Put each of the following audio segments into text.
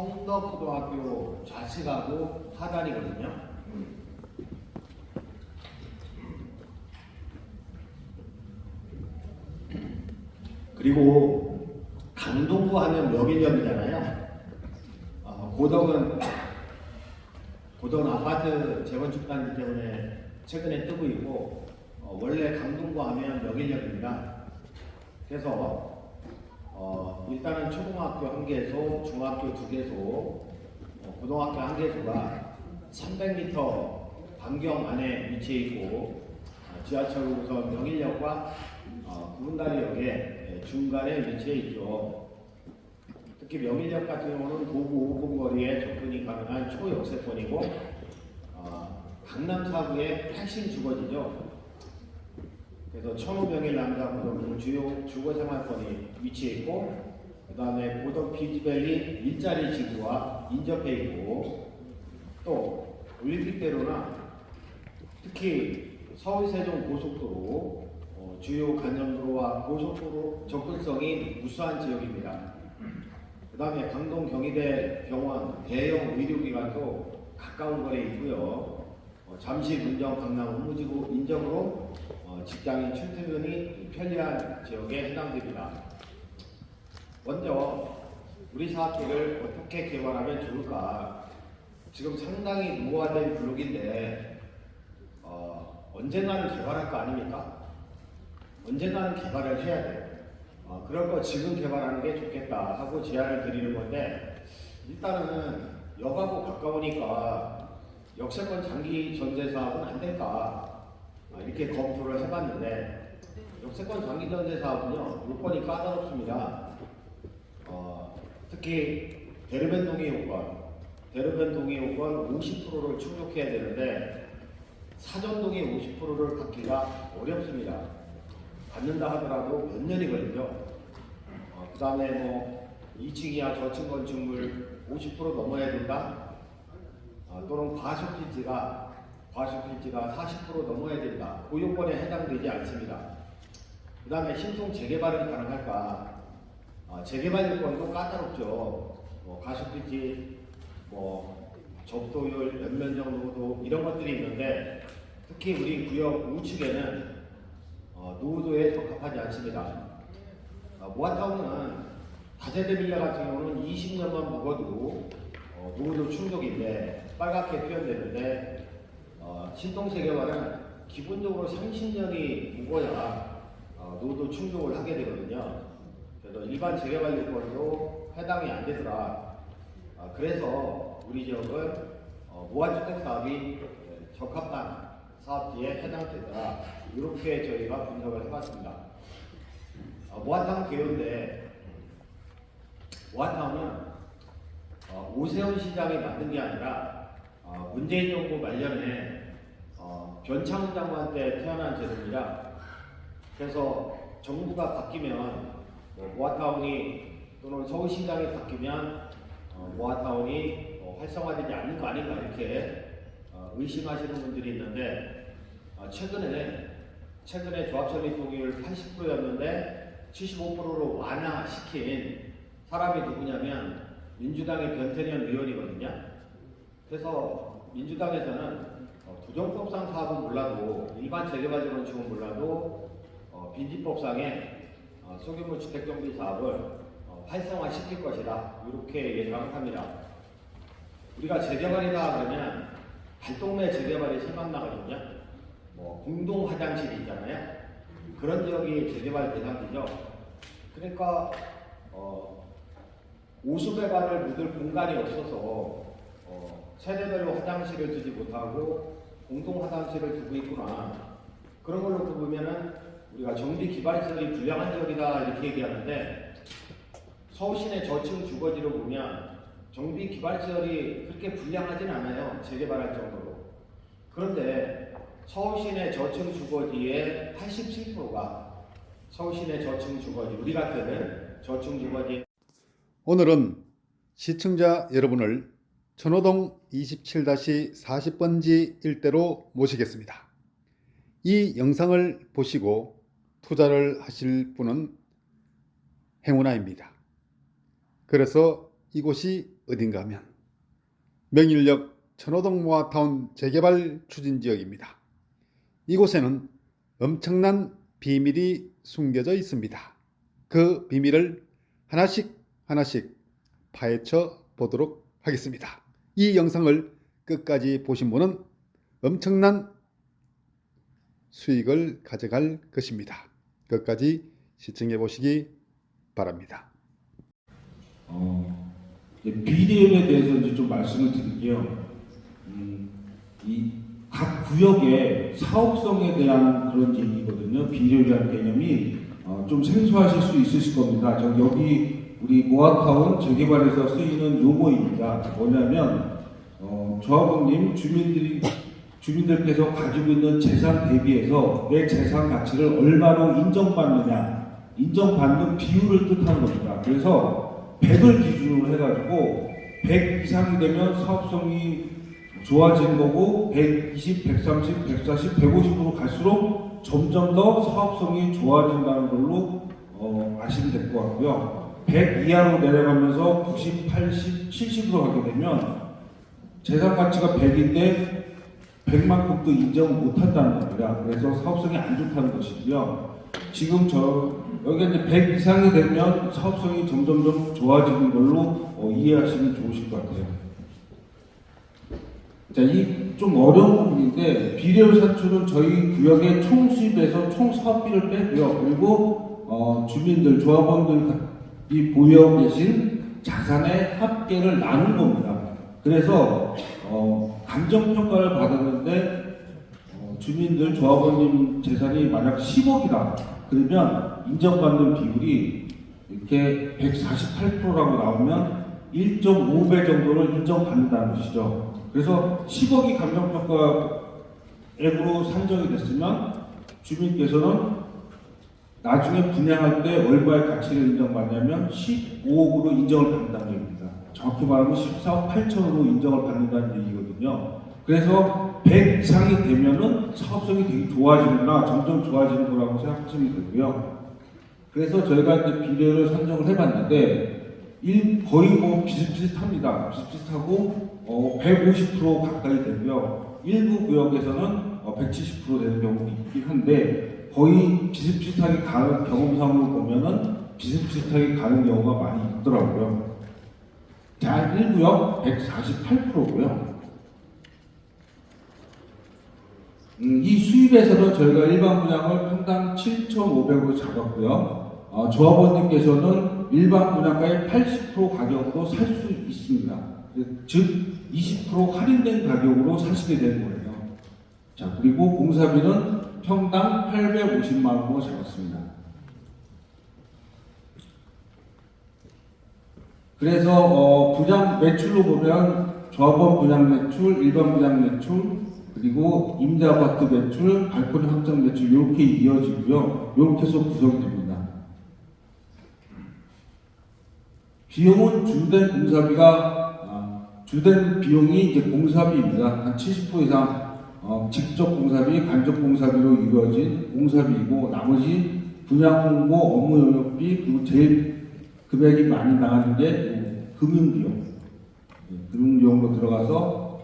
성덕고등학교 좌측하고 하단이거든요. 그리고 강동구 하면 명일역이잖아요. 고덕은 아파트 재건축 단지 때문에 최근에 뜨고 있고, 원래 강동구 하면 명일역입니다. 그래서 일단은 초등학교 1개소, 중학교 2개소, 고등학교 1개소가 300m 반경 안에 위치해 있고, 지하철 우선 명일역과 구분다리역의 중간에 위치해 있죠. 특히 명일역 같은 경우는 도구 5분 거리에 접근이 가능한 초역세권이고, 강남 4구의 핵심 주거지죠. 그래서 천호명일 남자고등 주요 주거생활권이 위치해 있고, 그 다음에 고덕 비즈밸리 일자리 지구와 인접해 있고, 또 올림픽대로나 특히 서울 세종 고속도로, 주요 간접도로와 고속도로 접근성이 우수한 지역입니다. 그 다음에 강동 경희대 병원 대형 의료기관도 가까운 거리에 있고요. 잠시 문정 강남 업무지구 인접으로 직장인 출퇴근이 편리한 지역에 해당됩니다. 먼저 우리 사업지를 어떻게 개발하면 좋을까? 지금 상당히 노후화된 블록인데 언젠가는 개발할 거 아닙니까? 언젠가는 개발을 해야 돼요. 그럴 거 지금 개발하는 게 좋겠다 하고 제안을 드리는 건데, 일단은 역하고 가까우니까 역세권 장기 전세 사업은 안 될까 이렇게 검토를 해봤는데, 역세권 장기 전세 사업은요 요건이 까다롭습니다. 특히 대르벤 동의 요건 50%를 충족해야 되는데 사전 동의 50%를 받기가 어렵습니다. 받는다 하더라도 몇 년이 걸리죠. 그 다음에 2층 이하 저층 건축물 50% 넘어야 된다. 또는 과소필지가 40% 넘어야 된다. 그 요건에 해당되지 않습니다. 그 다음에 신통 재개발은 가능할까? 재개발 요건도 까다롭죠. 과소필지, 접도율, 연면적 노후도 이런 것들이 있는데, 특히 우리 구역 우측에는 노후도에 적합하지 않습니다. 모아타운은 다세대 빌라 같은 경우는 20년만 묵어도 노후도 충족인데 빨갛게 표현되는데, 신통재개발은 기본적으로 30년이 묵어야 노후도 충족을 하게 되거든요. 그래서 일반 재개발 요건도 해당이 안 되더라. 그래서 우리 지역은 무한주택 사업이 적합한 사업지에 해당되더라. 이렇게 저희가 분석을 해봤습니다. 모아타운 개요인데, 모아타운은 오세훈 시장이 만든 게 아니라 문재인 정부 말년에 변창훈 장관 때 태어난 제도입니다. 그래서 정부가 바뀌면 모아타운이 또는 서울시장이 바뀌면 모아타운이 활성화되지 않는 거 아닌가 이렇게 의심하시는 분들이 있는데, 최근에 조합설립 동의율 80%였는데 75%로 완화시킨 사람이 누구냐면 민주당의 변태년 의원이거든요. 그래서 민주당에서는 부정법상 사업은 몰라도, 일반 재개발 건축은 몰라도 빈집법상의 소규모 주택정비 사업을 활성화시킬 것이다 이렇게 예상을 합니다. 우리가 재개발이다 그러면 달동네 재개발이 생각나거든요. 공동 화장실이 있잖아요. 그런 지역이 재개발 대상지죠. 그러니까 오수배관을 묻을 공간이 없어서 세대별로 화장실을 두지 못하고 공동 화장실을 두고 있구나. 그런 걸로 보면은 우리가 정비 기반시설이 불량한 지역이다 이렇게 얘기하는데, 서울 시내 저층 주거지로 보면 정비 기반시설이 그렇게 불량하진 않아요. 재개발할 정도로. 그런데 서울 시내 저층 주거지의 87%가 서울 시내 저층 주거지, 우리 같은 저층 주거지. 오늘은 시청자 여러분을 천호동 27-40번지 일대로 모시겠습니다. 이 영상을 보시고 투자를 하실 분은 행운아입니다. 그래서 이곳이 어딘가 하면 명일역 천호동 모아타운 재개발 추진 지역입니다. 이곳에는 엄청난 비밀이 숨겨져 있습니다. 그 비밀을 하나씩 파헤쳐 보도록 하겠습니다. 이 영상을 끝까지 보신 분은 엄청난 수익을 가져갈 것입니다. 끝까지 시청해 보시기 바랍니다. 비리에 대해서 이제 좀 말씀을 드릴게요. 이 각 구역의 사업성에 대한 그런 얘기거든요. 비리라는 개념이 좀 생소하실 수 있으실 겁니다. 여기 우리 모아타운 재개발에서 쓰이는 용어입니다. 뭐냐면 조합원님 주민들께서 가지고 있는 재산 대비해서 내 재산 가치를 얼마로 인정받느냐, 인정받는 비율을 뜻하는 겁니다. 그래서 100을 기준으로 해가지고 100 이상이 되면 사업성이 좋아지는 거고 120, 130, 140, 150으로 갈수록 점점 더 사업성이 좋아진다는 걸로 아시면 될 것 같고요. 100 이하로 내려가면서 90, 80, 70으로 가게 되면 재산 가치가 100인데 100만큼도 인정을 못한다는 겁니다. 그래서 사업성이 안 좋다는 것이고요. 지금 여기가 이제 100 이상이 되면 사업성이 점점 좋아지는 걸로 이해하시면 좋으실 것 같아요. 자, 이 좀 어려운 부분인데 비례율 산출은 저희 구역의 총 수입에서 총 사업비를 빼고요. 그리고 주민들, 조합원들이 보유하고 계신 자산의 합계를 나눈 겁니다. 그래서 감정평가를 받았는데 주민들, 조합원님 재산이 만약 10억이다. 그러면 인정받는 비율이 이렇게 148%라고 나오면 1.5배 정도를 인정받는다는 것이죠. 그래서 10억이 감정평가액으로 산정이 됐으면 주민께서는 나중에 분양할 때 얼마의 가치를 인정받냐면 15억으로 인정을 받는다는 얘기입니다. 정확히 말하면 14억 8천으로 인정을 받는다는 얘기거든요. 그래서 100 이상이 되면은 사업성이 되게 좋아지는구나, 점점 좋아지는 거라고 생각하시면 되고요. 그래서 저희가 이제 비례를 산정을 해봤는데 거의 뭐 비슷비슷합니다. 비슷비슷하고 150% 가까이 되고요. 일부 구역에서는 170% 되는 경우도 있긴 한데 거의 비슷비슷하게 가는 경험상으로 보면은 비슷비슷하게 가는 경우가 많이 있더라고요. 자, 1구역 148%고요. 이 수입에서는 저희가 일반 분양을 평당 7,500으로 잡았고요. 조합원님께서는 일반 분양가의 80% 가격으로 살 수 있습니다. 즉 20% 할인된 가격으로 사시게 되는 거예요. 자, 그리고 공사비는 평당 850만 원으로 잡았습니다. 그래서 분양 매출로 보면 조합원 분양 매출, 일반 분양 매출, 그리고 임대아파트 매출, 발코니 확장 매출 이렇게 이어지고요. 이렇게 해서 구성이 됩니다. 비용은 주된 비용이 이제 공사비입니다. 한 70% 이상 직접 공사비, 간접 공사비로 이루어진 공사비이고 나머지 분양 홍보, 업무 영역비, 그리고 제일 금액이 많이 나가는 게 금융비용. 금융비용으로 들어가서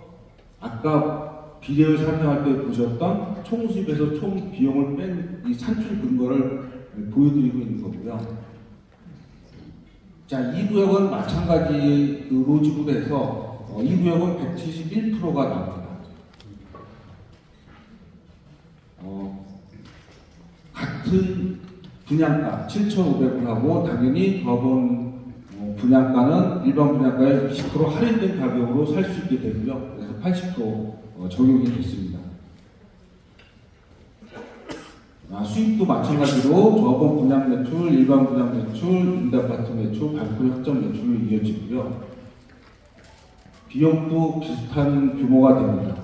아까 비례율 산정할 때 보셨던 총 수입에서 총 비용을 뺀 이 산출 근거를 보여드리고 있는 거고요. 자, 이 구역은 마찬가지로 지구에서 이 구역은 171%가 나옵니다. 같은 분양가 7,500을 하고 당연히 조합원 분양가는 일반 분양가의 20% 할인된 가격으로 살 수 있게 되고요. 그래서 80% 적용이 됐습니다. 수입도 마찬가지로 조합원 분양 매출, 일반 분양 매출, 임대아파트 매출, 발코니 확장 매출로 이어지고요. 비용도 비슷한 규모가 됩니다.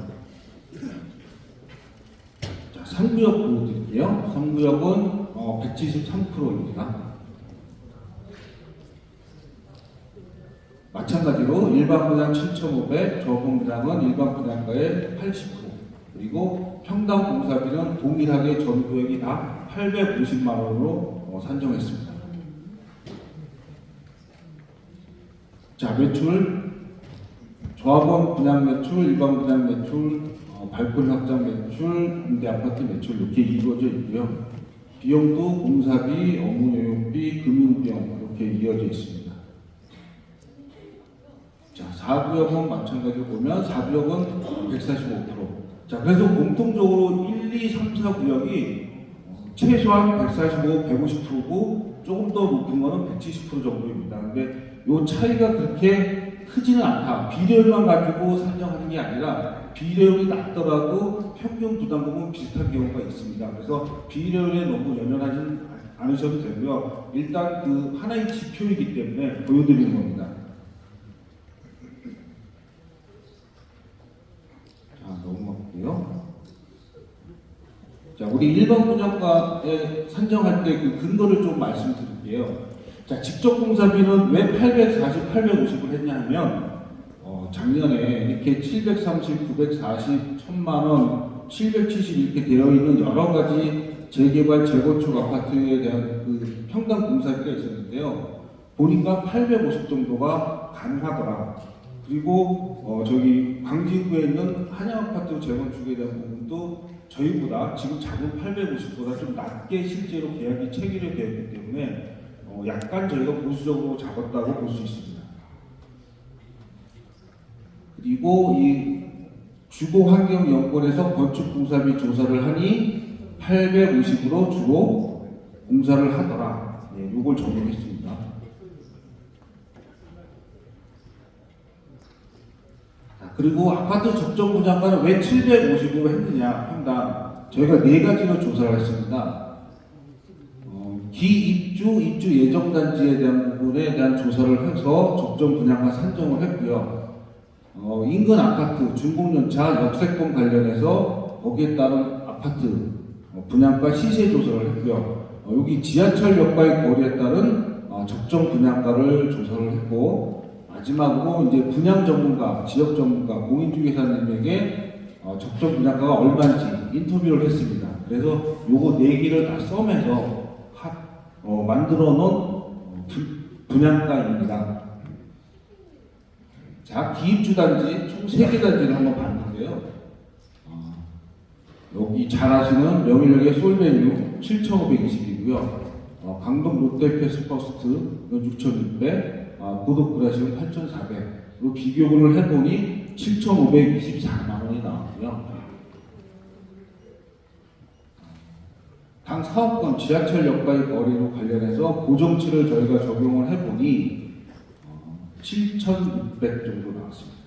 자, 3구역 보여드릴게요. 3구역은 173%입니다. 마찬가지로 일반 분양 7,500, 조합원 분양은 일반 분양가의 80%, 그리고 평당 공사비는 동일하게 전 구역이 다 850만 원으로 산정했습니다. 자, 매출 조합원 분양 매출, 일반 분양 매출, 발권 확장 매출, 임대 아파트 매출 이렇게 이루어져 있고요. 비용도 공사비, 업무 요용비, 금융비용 이렇게 이어져 있습니다. 자, 4구역은 마찬가지로 보면 4구역은 145%. 자, 그래서 공통적으로 1, 2, 3, 4구역이 최소한 145, 150%고 조금 더 높은 거는 170% 정도입니다. 근데 이 차이가 그렇게 크지는 않다. 비례율만 가지고 산정하는 게 아니라 비례율이 낮더라도 평균 부담금은 비슷한 경우가 있습니다. 그래서 비례율에 너무 연연하지 않으셔도 되고요. 일단 그 하나의 지표이기 때문에 보여드리는 겁니다. 자, 넘어갈게요. 자, 우리 일반 분양가에 산정할 때 그 근거를 좀 말씀드릴게요. 자, 직접 공사비는 왜 840, 850을 했냐 하면 작년에 이렇게 730, 940, 1000만원, 770 이렇게 되어 있는 여러 가지 재개발, 재건축 아파트에 대한 그 평당 공사비가 있었는데요. 보니까 850 정도가 가능하더라. 그리고 저기 광진구에 있는 한양 아파트 재건축에 대한 부분도 저희보다 지금 작은 850보다 좀 낮게 실제로 계약이 체결이 되었기 때문에 약간 저희가 보수적으로 잡았다고 볼 수 있습니다. 그리고 이 주거환경연구원에서 건축공사비 조사를 하니 850으로 주로 공사를 하더라. 네, 이걸 적용했습니다. 그리고 아파트 적정 분양가는 왜 750으로 했느냐 평당 저희가 4가지로 조사를 했습니다. 기입주, 입주 예정단지에 대한 부분에 대한 조사를 해서 적정 분양가 산정을 했고요. 인근 아파트, 준공연차, 역세권 관련해서 거기에 따른 아파트 분양가 시세 조사를 했고요. 여기 지하철역과의 거리에 따른 적정 분양가를 조사를 했고, 마지막으로 이제 분양 전문가, 지역 전문가, 공인중개사님에게 적정 분양가가 얼마인지 인터뷰를 했습니다. 그래서 요거 4개를 다 썸해서 만들어 놓은 분양가입니다. 자, 기입주 단지 총 3개 단지를 한번 봤는데요. 여기 잘 아시는 명일역의 솔메뉴 7,520이고요. 강동 롯데 패스퍼스트 6,600, 고덕그라시움 8,400. 비교를 해보니 7,524만 원이 나왔고요. 당 사업권 지하철역과의 거리로 관련해서 고정치를 저희가 적용을 해보니 7,600 정도 나왔습니다.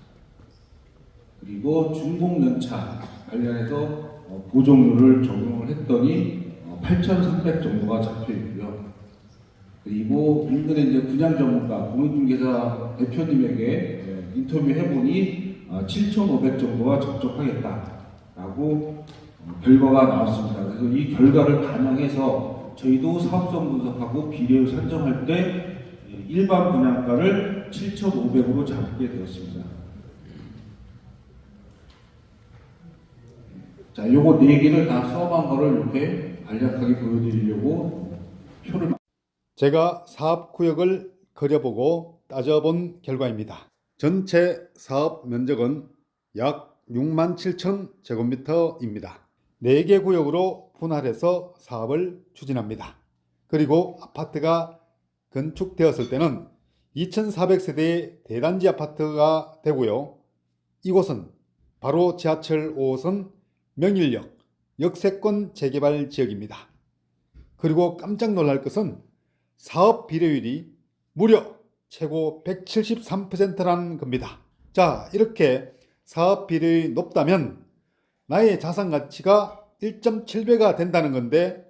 그리고 준공연차 관련해서 보정률을 적용을 했더니 8,300 정도가 잡혀 있고요. 그리고 인근에 이제 분양 전문가 공인중개사 대표님에게 인터뷰 해보니 7,500 정도가 적적하겠다라고 결과가 나왔습니다. 그래서 이 결과를 반영해서 저희도 사업성 분석하고 비례율 산정할 때 일반 분양가를 7,500으로 잡게 되었습니다. 자, 요거 4개를 다 써본 거를 이렇게 간략하게 보여드리려고 표를 제가 사업구역을 그려보고 따져본 결과입니다. 전체 사업 면적은 약 67,000제곱미터입니다. 4개 구역으로 분할해서 사업을 추진합니다. 그리고 아파트가 건축되었을 때는 2,400세대의 대단지 아파트가 되고요. 이곳은 바로 지하철 5호선 명일역 역세권 재개발 지역입니다. 그리고 깜짝 놀랄 것은 사업 비례율이 무려 최고 173%라는 겁니다. 자, 이렇게 사업 비율이 높다면 나의 자산 가치가 1.7배가 된다는 건데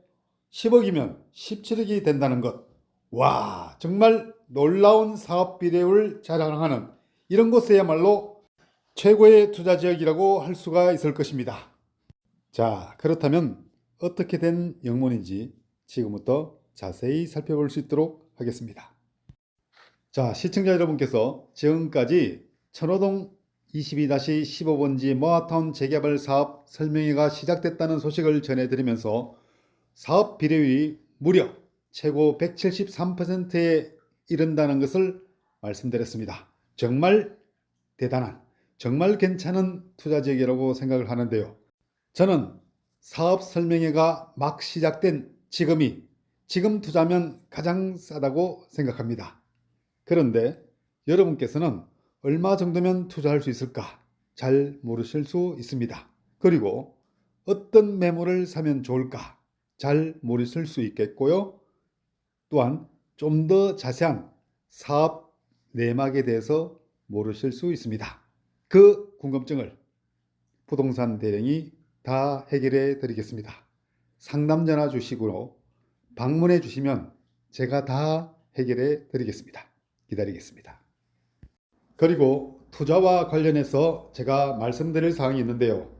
10억이면 17억이 된다는 것. 와, 정말 놀라운 사업 비례율을 자랑하는 이런 곳에야말로 최고의 투자 지역이라고 할 수가 있을 것입니다. 자, 그렇다면 어떻게 된 영문인지 지금부터 자세히 살펴볼 수 있도록 하겠습니다. 자, 시청자 여러분께서 지금까지 천호동 22-15번지 모아타운 재개발 사업 설명회가 시작됐다는 소식을 전해드리면서 사업 비례율이 무려 최고 173%에 이른다는 것을 말씀드렸습니다. 정말 대단한 정말 괜찮은 투자 지역이라고 생각을 하는데요. 저는 사업 설명회가 막 시작된 지금 투자하면 가장 싸다고 생각합니다. 그런데 여러분께서는 얼마 정도면 투자할 수 있을까 잘 모르실 수 있습니다. 그리고 어떤 매물을 사면 좋을까 잘 모르실 수 있겠고요. 또한 좀 더 자세한 사업 내막에 대해서 모르실 수 있습니다. 그 궁금증을 부동산 대령이 다 해결해 드리겠습니다. 상담 전화 주시고 방문해 주시면 제가 다 해결해 드리겠습니다. 기다리겠습니다. 그리고 투자와 관련해서 제가 말씀드릴 사항이 있는데요.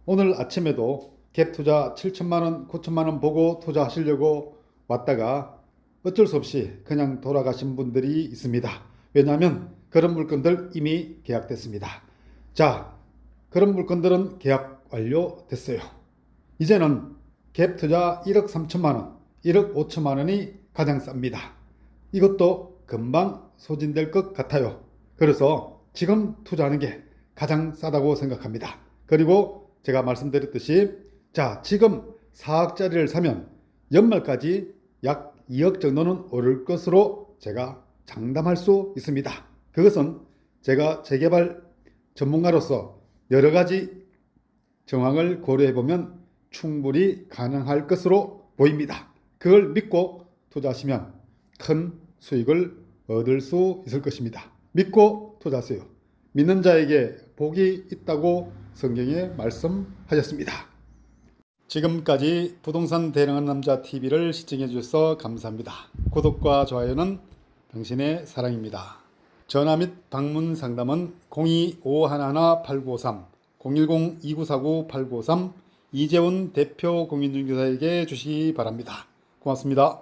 오늘 아침에도 갭 투자 7천만원, 9천만원 보고 투자하시려고 왔다가 어쩔 수 없이 그냥 돌아가신 분들이 있습니다. 왜냐하면 그런 물건들 이미 계약됐습니다. 자, 그런 물건들은 계약 완료됐어요. 이제는 갭 투자 1억 3천만원, 1억 5천만원이 가장 쌉니다. 이것도 금방 소진될 것 같아요. 그래서 지금 투자하는 게 가장 싸다고 생각합니다. 그리고 제가 말씀드렸듯이 자, 지금 4억짜리를 사면 연말까지 약 2억 정도는 오를 것으로 제가 장담할 수 있습니다. 그것은 제가 재개발 전문가로서 여러 가지 정황을 고려해 보면 충분히 가능할 것으로 보입니다. 그걸 믿고 투자하시면 큰 수익을 얻을 수 있을 것입니다. 믿고 투자하세요. 믿는 자에게 복이 있다고 성경에 말씀하셨습니다. 지금까지 부동산 대령한 남자 TV를 시청해 주셔서 감사합니다. 구독과 좋아요는 당신의 사랑입니다. 전화 및 방문 상담은 02-511-8953, 010-2949-8953 이재훈 대표 공인중개사에게 주시기 바랍니다. 고맙습니다.